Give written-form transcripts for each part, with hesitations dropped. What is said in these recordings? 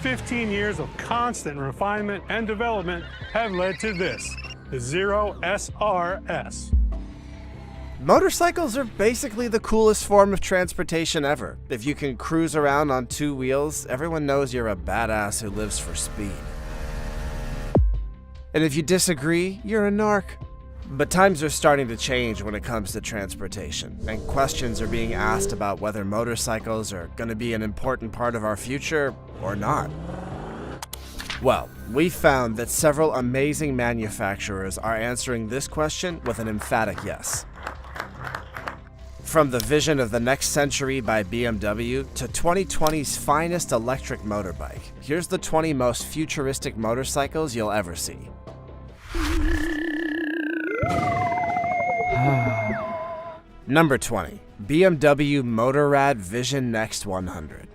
15 years of constant refinement and development have led to this, the Zero SRS. Motorcycles are basically the coolest form of transportation ever. If you can cruise around on two wheels, everyone knows you're a badass who lives for speed. And if you disagree, you're a narc. But times are starting to change when it comes to transportation, and questions are being asked about whether motorcycles are going to be an important part of our future or not. Well, we found that several amazing manufacturers are answering this question with an emphatic yes. From the vision of the next century by BMW to 2020's finest electric motorbike, here's the 20 most futuristic motorcycles you'll ever see. Number 20. BMW Motorrad Vision Next 100.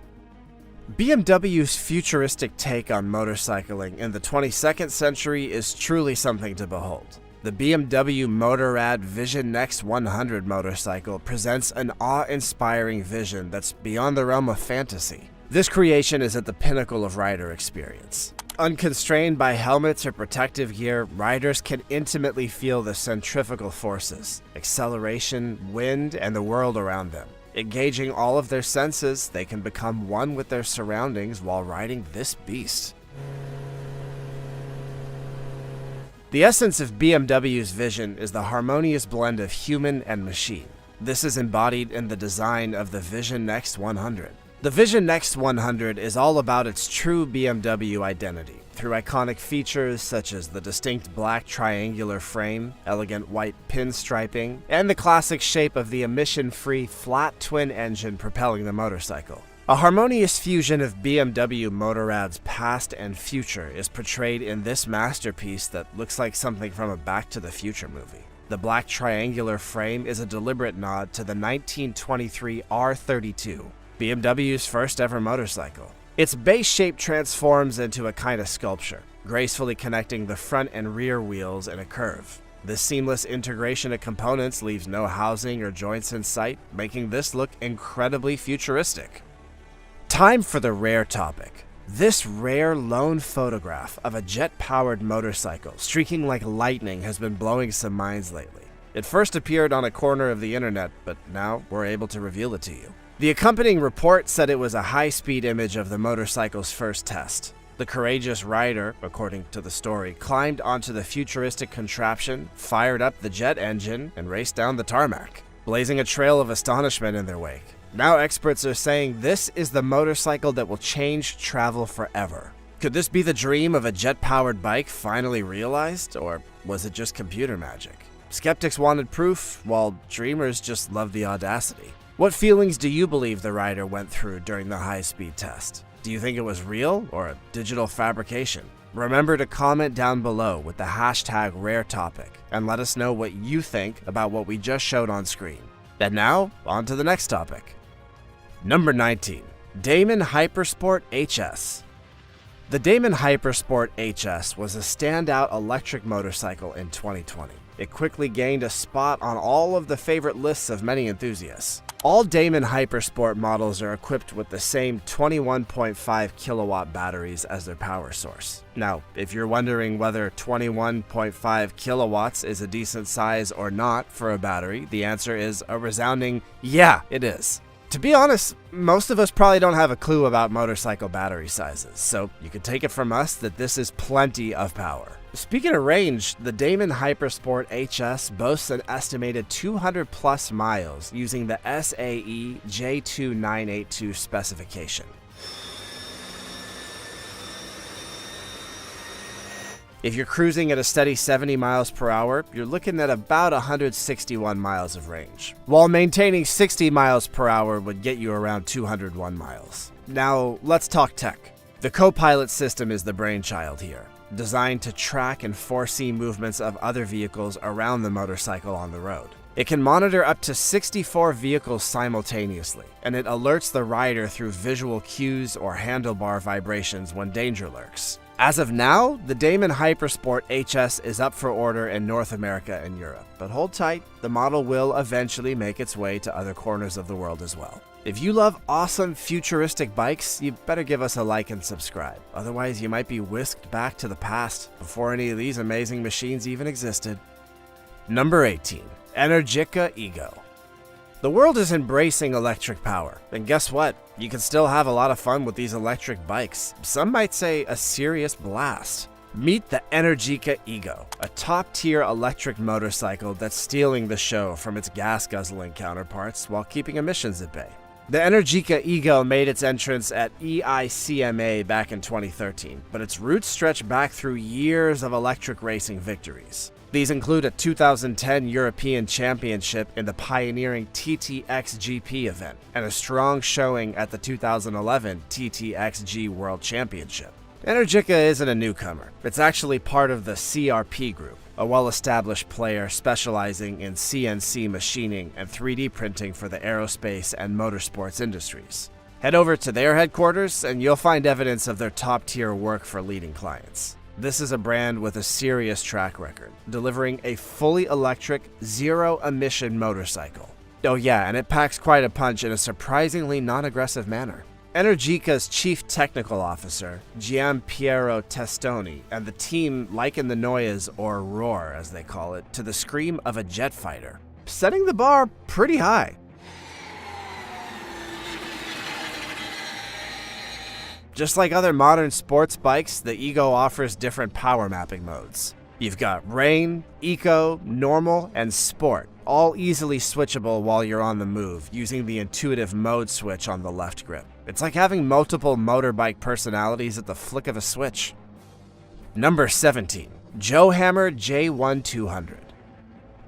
BMW's futuristic take on motorcycling in the 22nd century is truly something to behold. The BMW Motorrad Vision Next 100 motorcycle presents an awe-inspiring vision that's beyond the realm of fantasy. This creation is at the pinnacle of rider experience. Unconstrained by helmets or protective gear, riders can intimately feel the centrifugal forces, acceleration, wind, and the world around them. Engaging all of their senses, they can become one with their surroundings while riding this beast. The essence of BMW's vision is the harmonious blend of human and machine. This is embodied in the design of the Vision Next 100. The Vision Next 100 is all about its true BMW identity, through iconic features such as the distinct black triangular frame, elegant white pinstriping, and the classic shape of the emission-free flat twin engine propelling the motorcycle. A harmonious fusion of BMW Motorrad's past and future is portrayed in this masterpiece that looks like something from a Back to the Future movie. The black triangular frame is a deliberate nod to the 1923 R32, BMW's first ever motorcycle. Its base shape transforms into a kind of sculpture, gracefully connecting the front and rear wheels in a curve. This seamless integration of components leaves no housing or joints in sight, making this look incredibly futuristic. Time for the rare topic. This rare lone photograph of a jet-powered motorcycle streaking like lightning has been blowing some minds lately. It first appeared on a corner of the internet, but now we're able to reveal it to you. The accompanying report said it was a high-speed image of the motorcycle's first test. The courageous rider, according to the story, climbed onto the futuristic contraption, fired up the jet engine, and raced down the tarmac, blazing a trail of astonishment in their wake. Now experts are saying this is the motorcycle that will change travel forever. Could this be the dream of a jet-powered bike finally realized, or was it just computer magic? Skeptics wanted proof, while dreamers just loved the audacity. What feelings do you believe the rider went through during the high-speed test? Do you think it was real or a digital fabrication? Remember to comment down below with the hashtag #RareTopic and let us know what you think about what we just showed on screen. And now, on to the next topic. Number 19. Damon Hypersport HS. The Damon Hypersport HS was a standout electric motorcycle in 2020. It quickly gained a spot on all of the favorite lists of many enthusiasts. All Damon Hypersport models are equipped with the same 21.5 kilowatt batteries as their power source. Now, if you're wondering whether 21.5 kilowatts is a decent size or not for a battery, the answer is a resounding yeah, it is. To be honest, most of us probably don't have a clue about motorcycle battery sizes, so you can take it from us that this is plenty of power. Speaking of range, the Damon Hypersport HS boasts an estimated 200 plus miles using the SAE J2982 specification. If you're cruising at a steady 70 miles per hour, you're looking at about 161 miles of range, while maintaining 60 miles per hour would get you around 201 miles. Now, let's talk tech. The co-pilot system is the brainchild here, designed to track and foresee movements of other vehicles around the motorcycle on the road. It can monitor up to 64 vehicles simultaneously, and it alerts the rider through visual cues or handlebar vibrations when danger lurks. As of now, the Damon Hypersport HS is up for order in North America and Europe, but hold tight, the model will eventually make its way to other corners of the world as well. If you love awesome futuristic bikes, you better give us a like and subscribe. Otherwise, you might be whisked back to the past before any of these amazing machines even existed. Number 18. Energica Ego. The world is embracing electric power, and guess what? You can still have a lot of fun with these electric bikes. Some might say a serious blast. Meet the Energica Ego, a top-tier electric motorcycle that's stealing the show from its gas-guzzling counterparts while keeping emissions at bay. The Energica Ego made its entrance at EICMA back in 2013, but its roots stretch back through years of electric racing victories. These include a 2010 European Championship in the pioneering TTX-GP event, and a strong showing at the 2011 TTX-G World Championship. Energica isn't a newcomer. It's actually part of the CRP Group, a well-established player specializing in CNC machining and 3D printing for the aerospace and motorsports industries. Head over to their headquarters and you'll find evidence of their top-tier work for leading clients. This is a brand with a serious track record, delivering a fully electric, zero-emission motorcycle. Oh yeah, and it packs quite a punch in a surprisingly non-aggressive manner. Energica's chief technical officer, Giampiero Testoni, and the team liken the noise, or roar as they call it, to the scream of a jet fighter, setting the bar pretty high. Just like other modern sports bikes, the Ego offers different power mapping modes. You've got Rain, Eco, Normal, and Sport, all easily switchable while you're on the move, using the intuitive mode switch on the left grip. It's like having multiple motorbike personalities at the flick of a switch. Number 17. Joiha J1 200.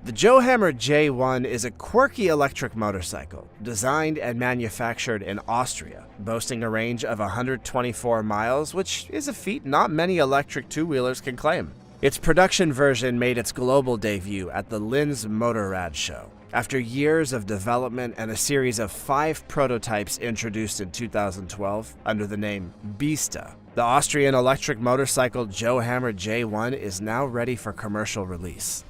The Joiha J1 is a quirky electric motorcycle, designed and manufactured in Austria, boasting a range of 124 miles, which is a feat not many electric two-wheelers can claim. Its production version made its global debut at the Linz Motorrad show. After years of development and a series of 5 prototypes introduced in 2012 under the name Bista, the Austrian electric motorcycle Joiha J1 is now ready for commercial release.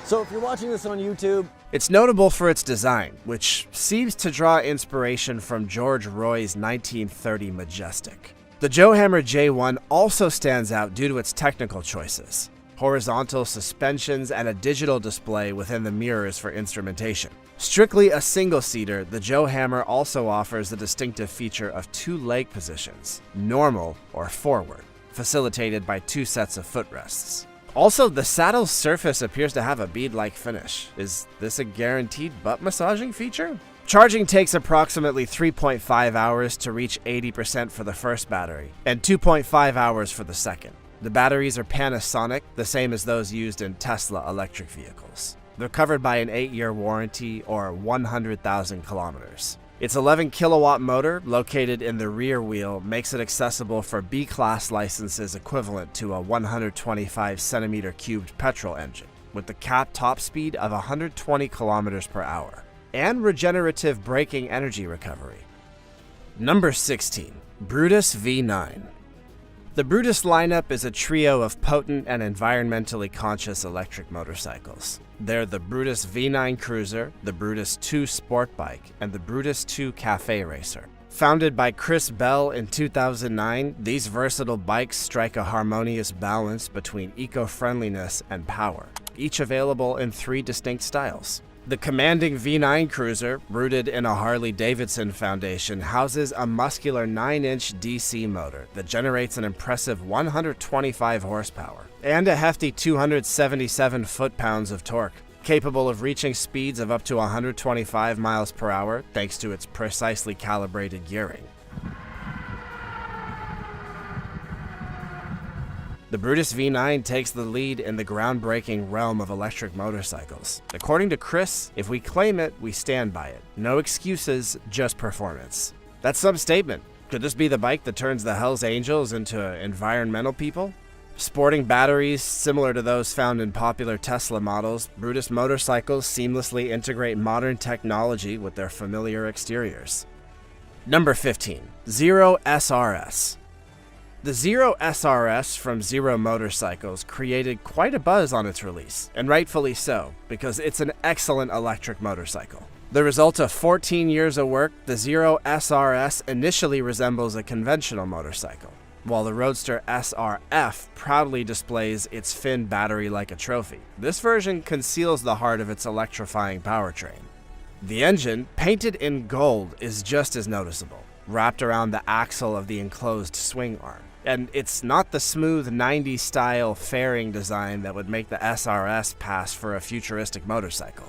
So if you're watching this on YouTube, it's notable for its design, which seems to draw inspiration from George Roy's 1930 Majestic. The Joiha J1 also stands out due to its technical choices: horizontal suspensions and a digital display within the mirrors for instrumentation. Strictly a single-seater, the Joiha also offers the distinctive feature of 2 leg positions, normal or forward, facilitated by 2 sets of footrests. Also, the saddle's surface appears to have a bead-like finish. Is this a guaranteed butt massaging feature? Charging takes approximately 3.5 hours to reach 80% for the first battery, and 2.5 hours for the second. The batteries are Panasonic, the same as those used in Tesla electric vehicles. They're covered by an 8-year warranty or 100,000 kilometers. Its 11 kilowatt motor, located in the rear wheel, makes it accessible for B-class licenses equivalent to a 125 centimeter cubed petrol engine, with the capped top speed of 120 kilometers per hour, and regenerative braking energy recovery. Number 16. Brutus V9. The Brutus lineup is a trio of potent and environmentally conscious electric motorcycles. They're the Brutus V9 Cruiser, the Brutus 2 Sport Bike, and the Brutus 2 Cafe Racer. Founded by Chris Bell in 2009, these versatile bikes strike a harmonious balance between eco-friendliness and power, each available in 3 distinct styles. The commanding V9 Cruiser, rooted in a Harley-Davidson foundation, houses a muscular 9-inch DC motor that generates an impressive 125 horsepower and a hefty 277 foot-pounds of torque, capable of reaching speeds of up to 125 miles per hour thanks to its precisely calibrated gearing. The Brutus V9 takes the lead in the groundbreaking realm of electric motorcycles. According to Chris, if we claim it, we stand by it. No excuses, just performance. That's some statement. Could this be the bike that turns the Hells Angels into environmental people? Sporting batteries similar to those found in popular Tesla models, Brutus motorcycles seamlessly integrate modern technology with their familiar exteriors. Number 15. Zero SRS. The Zero SRS from Zero Motorcycles created quite a buzz on its release, and rightfully so, because it's an excellent electric motorcycle. The result of 14 years of work, the Zero SRS initially resembles a conventional motorcycle, while the Roadster SRF proudly displays its Finn battery like a trophy. This version conceals the heart of its electrifying powertrain. The engine, painted in gold, is just as noticeable, wrapped around the axle of the enclosed swing arm. And it's not the smooth 90s style fairing design that would make the SRS pass for a futuristic motorcycle.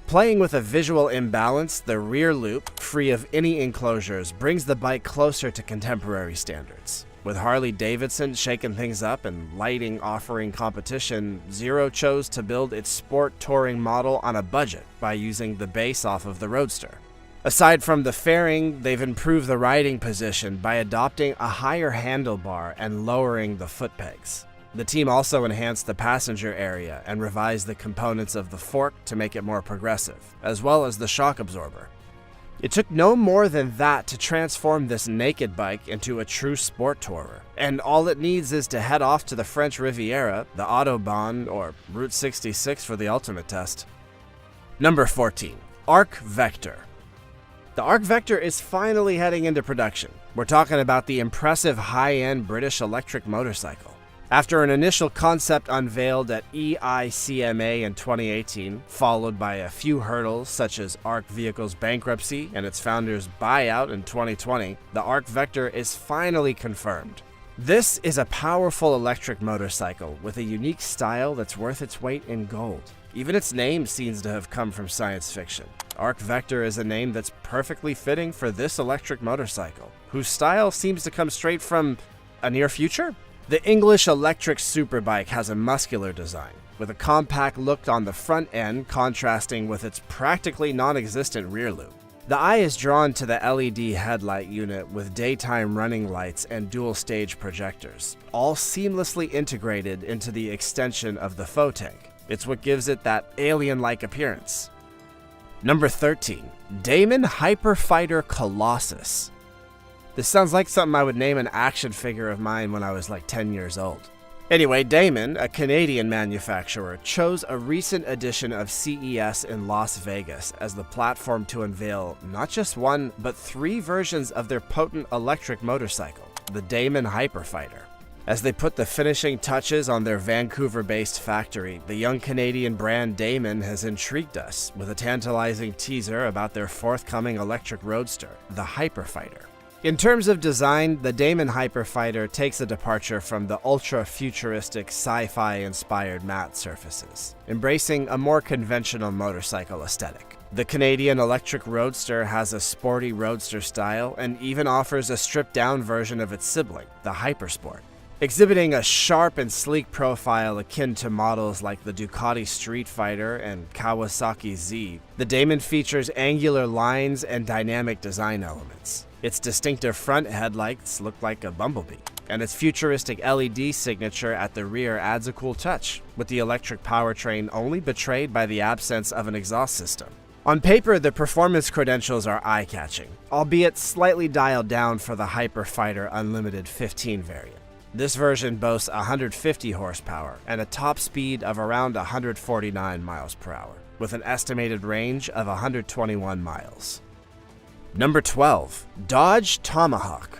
Playing with a visual imbalance, the rear loop, free of any enclosures, brings the bike closer to contemporary standards. With Harley-Davidson shaking things up and lighting offering competition, Zero chose to build its sport touring model on a budget by using the base off of the Roadster. Aside from the fairing, they've improved the riding position by adopting a higher handlebar and lowering the foot pegs. The team also enhanced the passenger area and revised the components of the fork to make it more progressive, as well as the shock absorber. It took no more than that to transform this naked bike into a true sport tourer, and all it needs is to head off to the French Riviera, the Autobahn, or Route 66 for the ultimate test. Number 14. Arc Vector. The Arc Vector is finally heading into production. We're talking about the impressive high-end British electric motorcycle. After an initial concept unveiled at EICMA in 2018, followed by a few hurdles such as Arc Vehicles bankruptcy and its founder's buyout in 2020, the Arc Vector is finally confirmed. This is a powerful electric motorcycle with a unique style that's worth its weight in gold. Even its name seems to have come from science fiction. Arc Vector is a name that's perfectly fitting for this electric motorcycle, whose style seems to come straight from a near future? The English electric superbike has a muscular design, with a compact look on the front end contrasting with its practically non-existent rear loop. The eye is drawn to the LED headlight unit with daytime running lights and dual-stage projectors, all seamlessly integrated into the extension of the faux tank. It's what gives it that alien-like appearance. Number 13. Damon Hyperfighter Colossus. This sounds like something I would name an action figure of mine when I was like 10 years old. Anyway, Damon, a Canadian manufacturer, chose a recent edition of CES in Las Vegas as the platform to unveil not just one, but 3 versions of their potent electric motorcycle, the Damon Hyperfighter. As they put the finishing touches on their Vancouver-based factory, the young Canadian brand Damon has intrigued us with a tantalizing teaser about their forthcoming electric roadster, the Hyperfighter. In terms of design, the Damon Hyperfighter takes a departure from the ultra-futuristic sci-fi-inspired matte surfaces, embracing a more conventional motorcycle aesthetic. The Canadian electric roadster has a sporty roadster style and even offers a stripped-down version of its sibling, the Hypersport. Exhibiting a sharp and sleek profile akin to models like the Ducati Street Fighter and Kawasaki Z, the Damon features angular lines and dynamic design elements. Its distinctive front headlights look like a bumblebee, and its futuristic LED signature at the rear adds a cool touch, with the electric powertrain only betrayed by the absence of an exhaust system. On paper, the performance credentials are eye-catching, albeit slightly dialed down for the Hyperfighter Unlimited 15 variant. This version boasts 150 horsepower and a top speed of around 149 miles per hour, with an estimated range of 121 miles. Number 12. Dodge Tomahawk.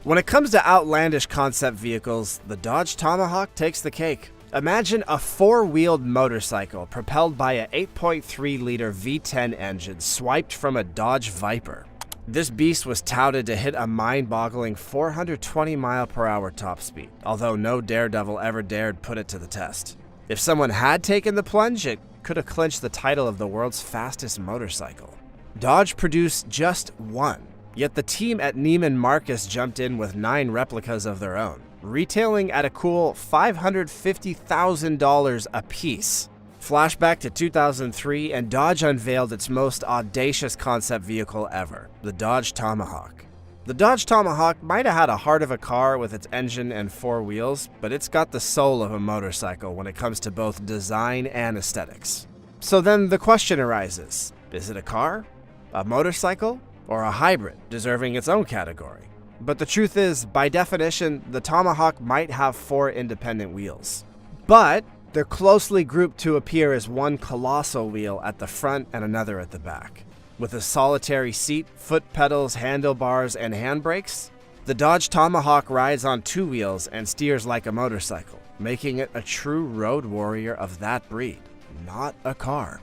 When it comes to outlandish concept vehicles, the Dodge Tomahawk takes the cake. Imagine a 4-wheeled motorcycle propelled by a 8.3-liter V10 engine swiped from a Dodge Viper. This beast was touted to hit a mind-boggling 420 mile/hour top speed, although no daredevil ever dared put it to the test. If someone had taken the plunge, it could have clinched the title of the world's fastest motorcycle. Dodge produced just one, yet the team at Neiman Marcus jumped in with 9 replicas of their own, retailing at a cool $550,000 apiece. Flashback to 2003, and Dodge unveiled its most audacious concept vehicle ever, the Dodge Tomahawk. The Dodge Tomahawk might have had a heart of a car with its engine and 4 wheels, but it's got the soul of a motorcycle when it comes to both design and aesthetics. So then the question arises, is it a car, a motorcycle, or a hybrid deserving its own category? But the truth is, by definition, the Tomahawk might have 4 independent wheels. But They're closely grouped to appear as one colossal wheel at the front and another at the back. With a solitary seat, foot pedals, handlebars, and handbrakes, the Dodge Tomahawk rides on two wheels and steers like a motorcycle, making it a true road warrior of that breed, not a car.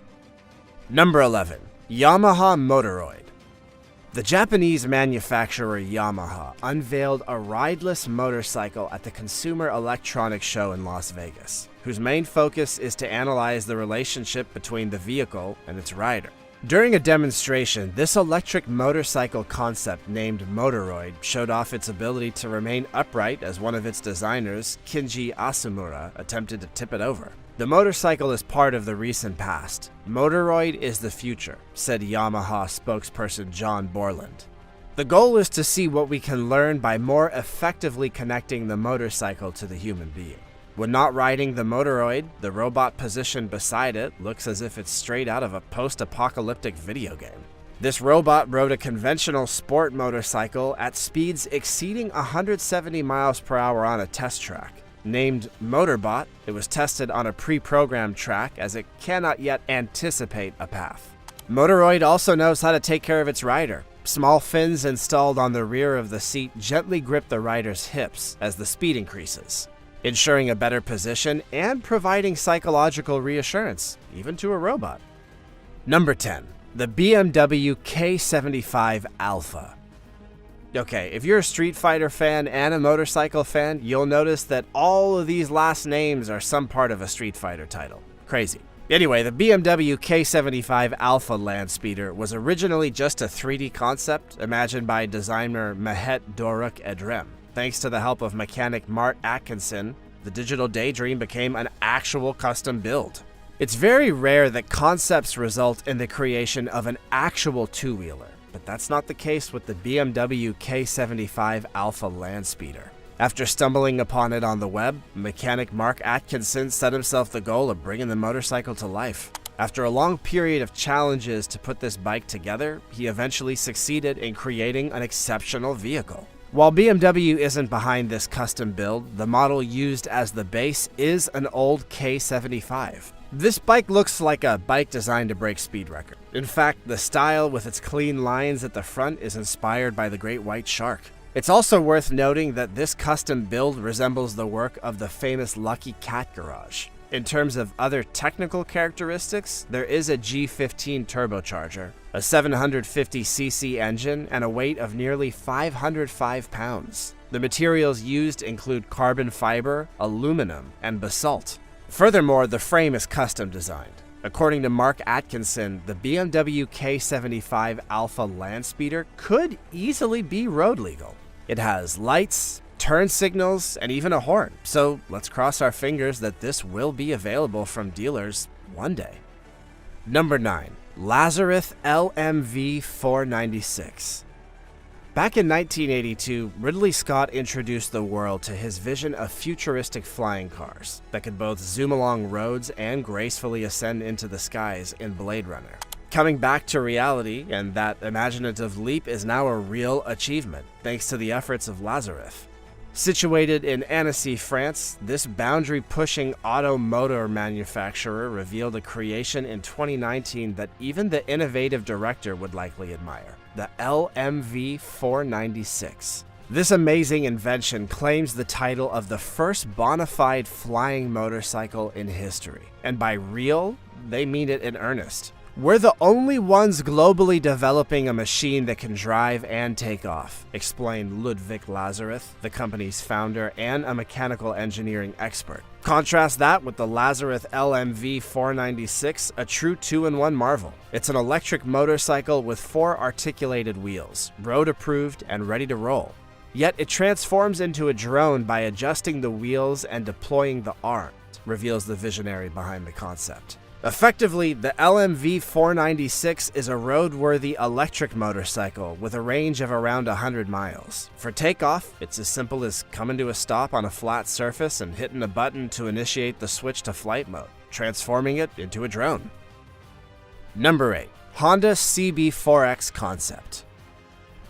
Number 11. Yamaha Motoroid. The Japanese manufacturer Yamaha unveiled a rideless motorcycle at the Consumer Electronics Show in Las Vegas, whose main focus is to analyze the relationship between the vehicle and its rider. During a demonstration, this electric motorcycle concept named Motoroid showed off its ability to remain upright as one of its designers, Kinji Asumura, attempted to tip it over. The motorcycle is part of the recent past. Motoroid is the future, said Yamaha spokesperson John Borland. The goal is to see what we can learn by more effectively connecting the motorcycle to the human being. When not riding the Motoroid, the robot positioned beside it looks as if it's straight out of a post-apocalyptic video game. This robot rode a conventional sport motorcycle at speeds exceeding 170 miles per hour on a test track. Named Motorbot, it was tested on a pre-programmed track as it cannot yet anticipate a path. Motoroid also knows how to take care of its rider. Small fins installed on the rear of the seat gently grip the rider's hips as the speed increases, ensuring a better position and providing psychological reassurance, even to a robot. Number 10. The BMW K75 Alpha. Okay, if you're a Street Fighter fan and a motorcycle fan, you'll notice that all of these last names are some part of a Street Fighter title. Crazy. Anyway, the BMW K75 Alpha land speeder was originally just a 3D concept imagined by designer Mehet Doruk Edrem. Thanks to the help of mechanic Mart Atkinson, the digital daydream became an actual custom build. It's very rare that concepts result in the creation of an actual two-wheeler, but that's not the case with the BMW K75 Alpha land speeder. After stumbling upon it on the web, mechanic Mark Atkinson set himself the goal of bringing the motorcycle to life. After a long period of challenges to put this bike together, he eventually succeeded in creating an exceptional vehicle. While BMW isn't behind this custom build, the model used as the base is an old K75. This bike looks like a bike designed to break speed record. In fact, the style with its clean lines at the front is inspired by the great white shark. It's also worth noting that this custom build resembles the work of the famous Lucky Cat Garage. In terms of other technical characteristics, there is a G15 turbocharger, a 750cc engine, and a weight of nearly 505 pounds. The materials used include carbon fiber, aluminum, and basalt. Furthermore, the frame is custom designed. According to Mark Atkinson, the BMW K75 Alpha land speeder could easily be road legal. It has lights, turn signals, and even a horn, so let's cross our fingers that this will be available from dealers one day. Number 9. Lazarus LMV 496. Back in 1982, Ridley Scott introduced the world to his vision of futuristic flying cars that could both zoom along roads and gracefully ascend into the skies in Blade Runner. Coming back to reality, and that imaginative leap is now a real achievement, thanks to the efforts of Lazarus. Situated in Annecy, France, this boundary-pushing automotor manufacturer revealed a creation in 2019 that even the innovative director would likely admire: the LMV 496. This amazing invention claims the title of the first bona fide flying motorcycle in history. And by real, they mean it in earnest. We're the only ones globally developing a machine that can drive and take off, explained Ludwig Lazarus, the company's founder and a mechanical engineering expert. Contrast that with the Lazarus LMV 496, a true two-in-one marvel. It's an electric motorcycle with 4 articulated wheels, road-approved and ready to roll. Yet it transforms into a drone by adjusting the wheels and deploying the arms, reveals the visionary behind the concept. Effectively, the LMV 496 is a roadworthy electric motorcycle with a range of around 100 miles. For takeoff, it's as simple as coming to a stop on a flat surface and hitting a button to initiate the switch to flight mode, transforming it into a drone. Number 8. Honda CB4X concept.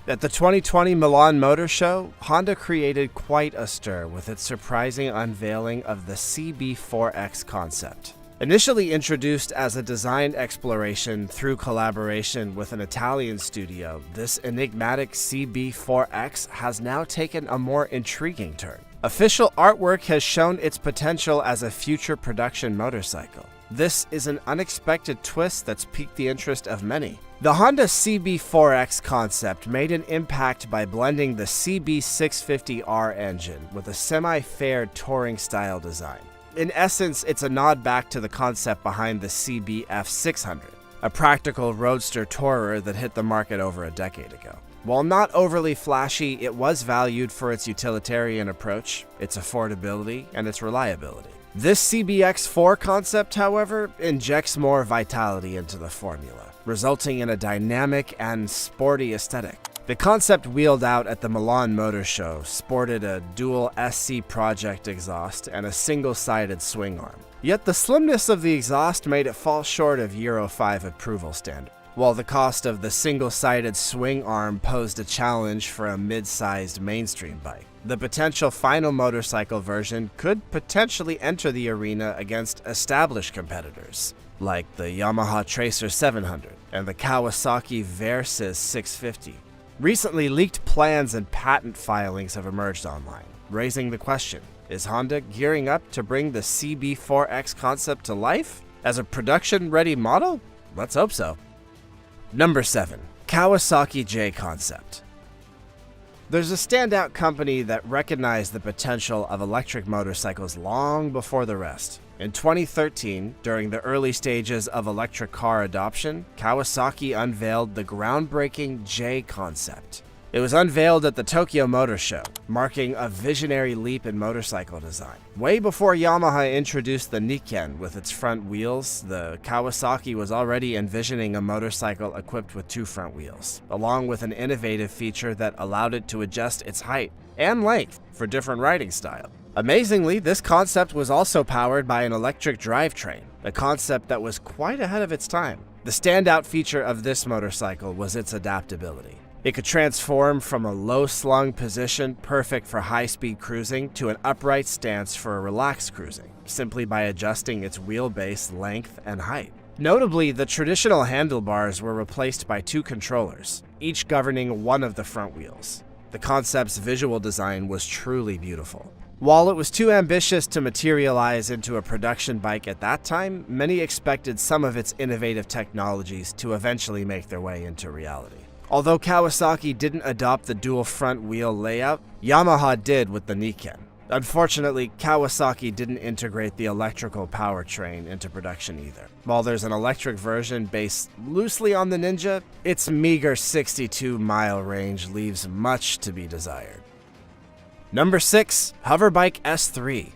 At the 2020 Milan Motor Show, Honda created quite a stir with its surprising unveiling of the CB4X concept. Initially introduced as a design exploration through collaboration with an Italian studio, this enigmatic CB4X has now taken a more intriguing turn. Official artwork has shown its potential as a future production motorcycle. This is an unexpected twist that's piqued the interest of many. The Honda CB4X concept made an impact by blending the CB650R engine with a semi-fair touring-style design. In essence, it's a nod back to the concept behind the CBF600, a practical roadster tourer that hit the market over a decade ago. While not overly flashy, it was valued for its utilitarian approach, its affordability, and its reliability. This CBX4 concept, however, injects more vitality into the formula, resulting in a dynamic and sporty aesthetic. The concept wheeled out at the Milan Motor Show sported a dual SC Project exhaust and a single-sided swing arm. Yet the slimness of the exhaust made it fall short of Euro 5 approval standard, while the cost of the single-sided swing arm posed a challenge for a mid-sized mainstream bike. The potential final motorcycle version could potentially enter the arena against established competitors, like the Yamaha Tracer 700 and the Kawasaki Versys 650. Recently, leaked plans and patent filings have emerged online, raising the question, is Honda gearing up to bring the CB4X concept to life as a production-ready model? Let's hope so. Number 7. Kawasaki J concept. There's a standout company that recognized the potential of electric motorcycles long before the rest. In 2013, during the early stages of electric car adoption, Kawasaki unveiled the groundbreaking J concept. It was unveiled at the Tokyo Motor Show, marking a visionary leap in motorcycle design. Way before Yamaha introduced the Niken with its front wheels, the Kawasaki was already envisioning a motorcycle equipped with 2 front wheels, along with an innovative feature that allowed it to adjust its height and length for different riding style. Amazingly, this concept was also powered by an electric drivetrain, a concept that was quite ahead of its time. The standout feature of this motorcycle was its adaptability. It could transform from a low-slung position perfect for high-speed cruising to an upright stance for a relaxed cruising, simply by adjusting its wheelbase length and height. Notably, the traditional handlebars were replaced by 2 controllers, each governing one of the front wheels. The concept's visual design was truly beautiful. While it was too ambitious to materialize into a production bike at that time, many expected some of its innovative technologies to eventually make their way into reality. Although Kawasaki didn't adopt the dual front wheel layout, Yamaha did with the Niken. Unfortunately, Kawasaki didn't integrate the electrical powertrain into production either. While there's an electric version based loosely on the Ninja, its meager 62-mile range leaves much to be desired. Number 6. Hoverbike S3.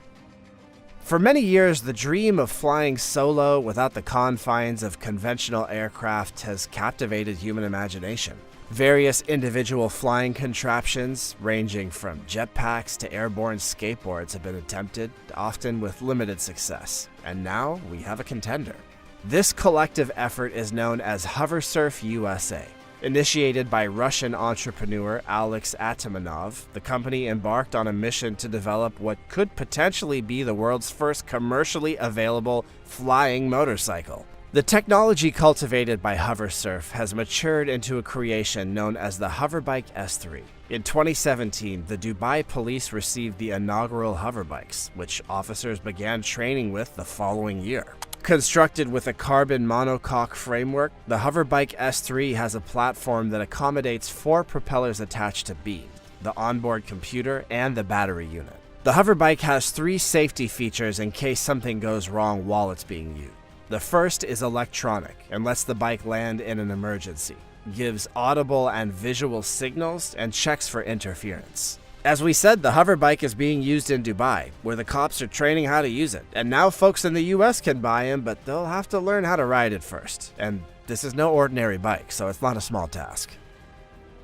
For many years, the dream of flying solo without the confines of conventional aircraft has captivated human imagination. Various individual flying contraptions, ranging from jetpacks to airborne skateboards, have been attempted, often with limited success. And now we have a contender. This collective effort is known as HoverSurf USA. Initiated by Russian entrepreneur Alex Atamanov, the company embarked on a mission to develop what could potentially be the world's first commercially available flying motorcycle. The technology cultivated by HoverSurf has matured into a creation known as the Hoverbike S3. In 2017, the Dubai police received the inaugural hoverbikes, which officers began training with the following year. Constructed with a carbon monocoque framework, the Hoverbike S3 has a platform that accommodates 4 propellers attached to beams, the onboard computer, and the battery unit. The Hoverbike has 3 safety features in case something goes wrong while it's being used. The first is electronic and lets the bike land in an emergency, gives audible and visual signals, and checks for interference. As we said, the Hoverbike is being used in Dubai, where the cops are training how to use it, and now folks in the US can buy them, but they'll have to learn how to ride it first. And this is no ordinary bike, so it's not a small task.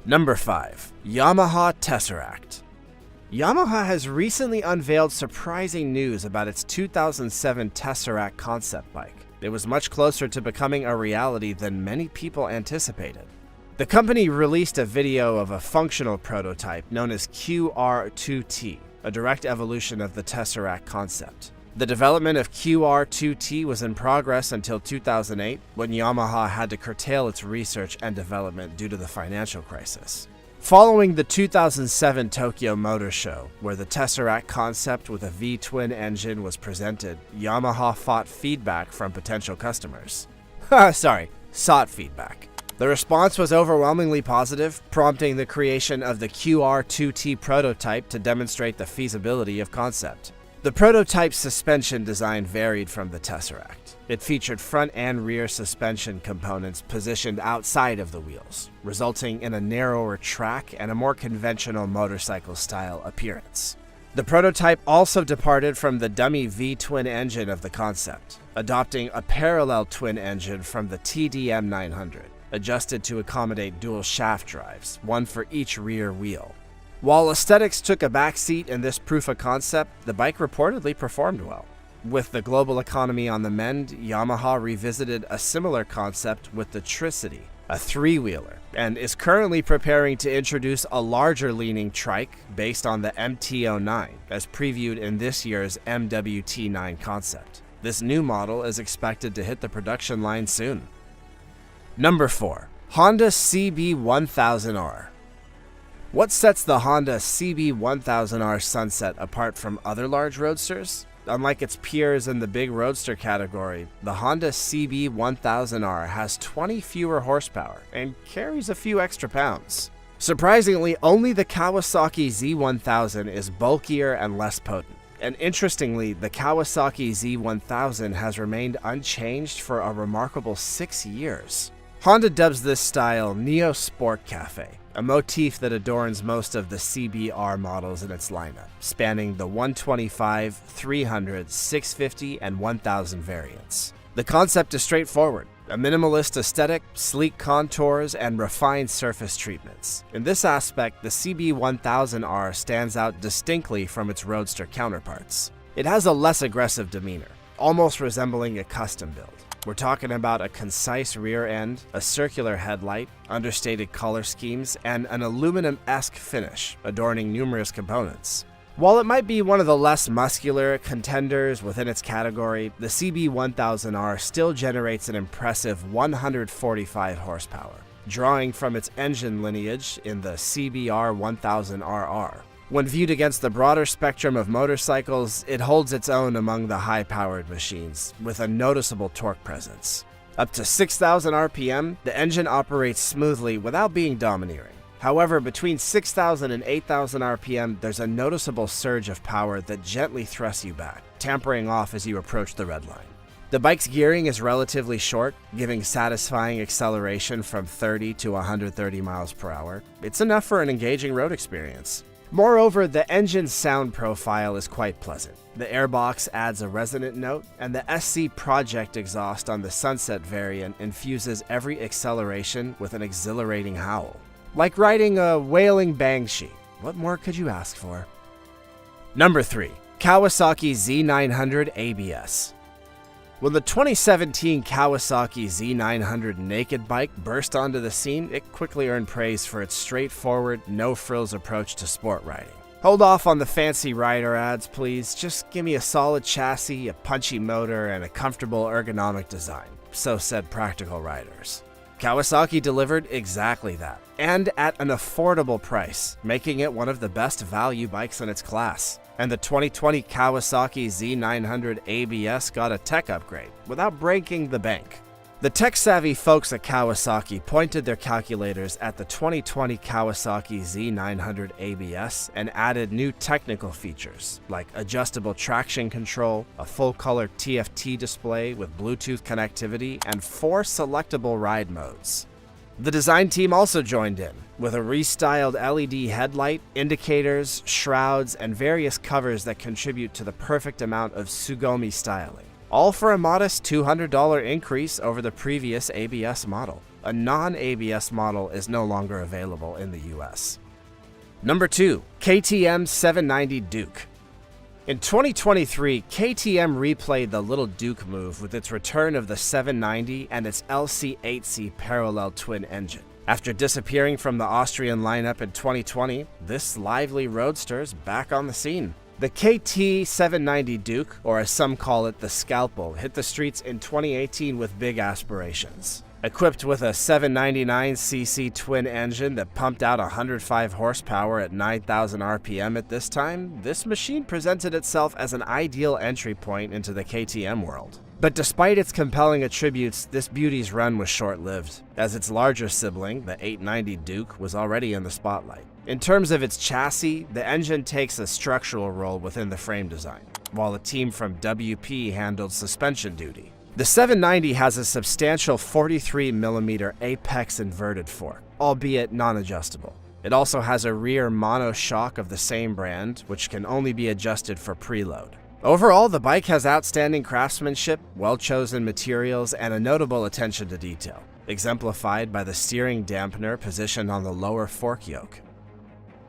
Number 5. Yamaha Tesseract. Yamaha has recently unveiled surprising news about its 2007 Tesseract concept bike. It was much closer to becoming a reality than many people anticipated. The company released a video of a functional prototype known as QR2T, a direct evolution of the Tesseract concept. The development of QR2T was in progress until 2008, when Yamaha had to curtail its research and development due to the financial crisis. Following the 2007 Tokyo Motor Show, where the Tesseract concept with a V-twin engine was presented, Yamaha fought feedback from potential customers. Sought feedback. The response was overwhelmingly positive, prompting the creation of the QR2T prototype to demonstrate the feasibility of concept. The prototype's suspension design varied from the Tesseract. It featured front and rear suspension components positioned outside of the wheels, resulting in a narrower track and a more conventional motorcycle-style appearance. The prototype also departed from the dummy V-twin engine of the concept, adopting a parallel twin engine from the TDM 900, adjusted to accommodate dual shaft drives, one for each rear wheel. While aesthetics took a backseat in this proof of concept, the bike reportedly performed well. With the global economy on the mend, Yamaha revisited a similar concept with the Tricity, a three-wheeler, and is currently preparing to introduce a larger-leaning trike based on the MT-09, as previewed in this year's MWT-9 concept. This new model is expected to hit the production line soon. Number 4. Honda CB1000R. What sets the Honda CB1000R Sunset apart from other large roadsters? Unlike its peers in the big roadster category, the Honda CB1000R has 20 fewer horsepower and carries a few extra pounds. Surprisingly, only the Kawasaki Z1000 is bulkier and less potent. And interestingly, the Kawasaki Z1000 has remained unchanged for a remarkable 6 years. Honda dubs this style Neo Sport Cafe, a motif that adorns most of the CBR models in its lineup, spanning the 125, 300, 650, and 1000 variants. The concept is straightforward, a minimalist aesthetic, sleek contours, and refined surface treatments. In this aspect, the CB1000R stands out distinctly from its roadster counterparts. It has a less aggressive demeanor, almost resembling a custom build. We're talking about a concise rear end, a circular headlight, understated color schemes, and an aluminum-esque finish, adorning numerous components. While it might be one of the less muscular contenders within its category, the CB1000R still generates an impressive 145 horsepower, drawing from its engine lineage in the CBR 1000RR. When viewed against the broader spectrum of motorcycles, it holds its own among the high-powered machines, with a noticeable torque presence. Up to 6,000 RPM, the engine operates smoothly without being domineering. However, between 6,000 and 8,000 RPM, there's a noticeable surge of power that gently thrusts you back, tapering off as you approach the red line. The bike's gearing is relatively short, giving satisfying acceleration from 30 to 130 miles per hour. It's enough for an engaging road experience. Moreover, the engine's sound profile is quite pleasant. The airbox adds a resonant note, and the SC Project exhaust on the Sunset variant infuses every acceleration with an exhilarating howl. Like riding a wailing Banshee. What more could you ask for? Number 3. Kawasaki Z900 ABS. When the 2017 Kawasaki Z900 naked bike burst onto the scene, it quickly earned praise for its straightforward, no-frills approach to sport riding. Hold off on the fancy rider ads, please. Just give me a solid chassis, a punchy motor, and a comfortable ergonomic design, so said practical riders. Kawasaki delivered exactly that, and at an affordable price, making it one of the best value bikes in its class. And the 2020 Kawasaki Z900 ABS got a tech upgrade without breaking the bank. The tech-savvy folks at Kawasaki pointed their calculators at the 2020 Kawasaki Z900 ABS and added new technical features like adjustable traction control, a full-color TFT display with Bluetooth connectivity, and 4 selectable ride modes. The design team also joined in, with a restyled LED headlight, indicators, shrouds, and various covers that contribute to the perfect amount of Tsugomi styling. All for a modest $200 increase over the previous ABS model. A non-ABS model is no longer available in the US. Number 2. KTM 790 Duke. In 2023, KTM replayed the Little Duke move with its return of the 790 and its LC8C parallel twin engine. After disappearing from the Austrian lineup in 2020, this lively roadster's back on the scene. The KT 790 Duke, or as some call it, the Scalpel, hit the streets in 2018 with big aspirations. Equipped with a 799cc twin engine that pumped out 105 horsepower at 9,000 RPM at this time, this machine presented itself as an ideal entry point into the KTM world. But despite its compelling attributes, this beauty's run was short-lived, as its larger sibling, the 890 Duke, was already in the spotlight. In terms of its chassis, the engine takes a structural role within the frame design, while a team from WP handled suspension duty. The 790 has a substantial 43mm apex inverted fork, albeit non-adjustable. It also has a rear mono shock of the same brand, which can only be adjusted for preload. Overall, the bike has outstanding craftsmanship, well-chosen materials, and a notable attention to detail, exemplified by the steering dampener positioned on the lower fork yoke.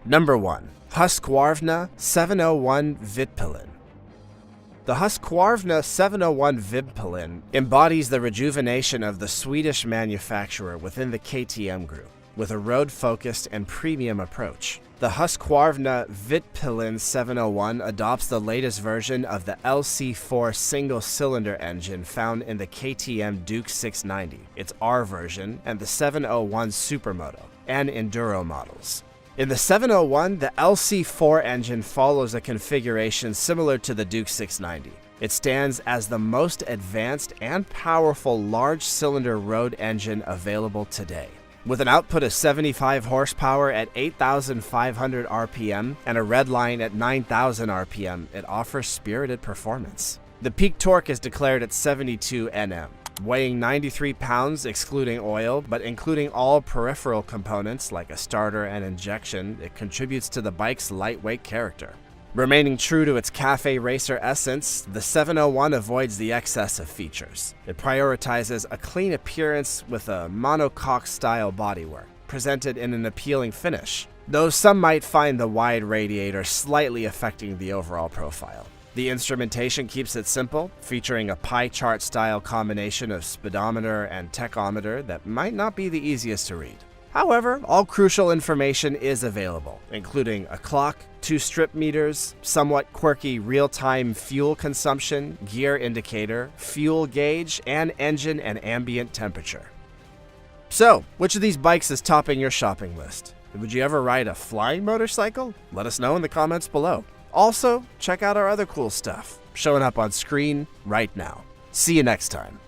Number 1. Husqvarna 701 Vitpillen. The Husqvarna 701 Vitpillen embodies the rejuvenation of the Swedish manufacturer within the KTM group, with a road-focused and premium approach. The Husqvarna Vitpillen 701 adopts the latest version of the LC4 single-cylinder engine found in the KTM Duke 690, its R version, and the 701 Supermoto, and Enduro models. In the 701, the LC4 engine follows a configuration similar to the Duke 690. It stands as the most advanced and powerful large-cylinder road engine available today. With an output of 75 horsepower at 8,500 RPM and a red line at 9,000 RPM, it offers spirited performance. The peak torque is declared at 72 Nm, weighing 93 pounds excluding oil, but including all peripheral components like a starter and injection, it contributes to the bike's lightweight character. Remaining true to its cafe racer essence, the 701 avoids the excess of features. It prioritizes a clean appearance with a monocoque-style bodywork, presented in an appealing finish, though some might find the wide radiator slightly affecting the overall profile. The instrumentation keeps it simple, featuring a pie chart-style combination of speedometer and tachometer that might not be the easiest to read. However, all crucial information is available, including a clock, 2 strip meters, somewhat quirky real-time fuel consumption, gear indicator, fuel gauge, and engine and ambient temperature. So, which of these bikes is topping your shopping list? Would you ever ride a flying motorcycle? Let us know in the comments below. Also, check out our other cool stuff, showing up on screen right now. See you next time.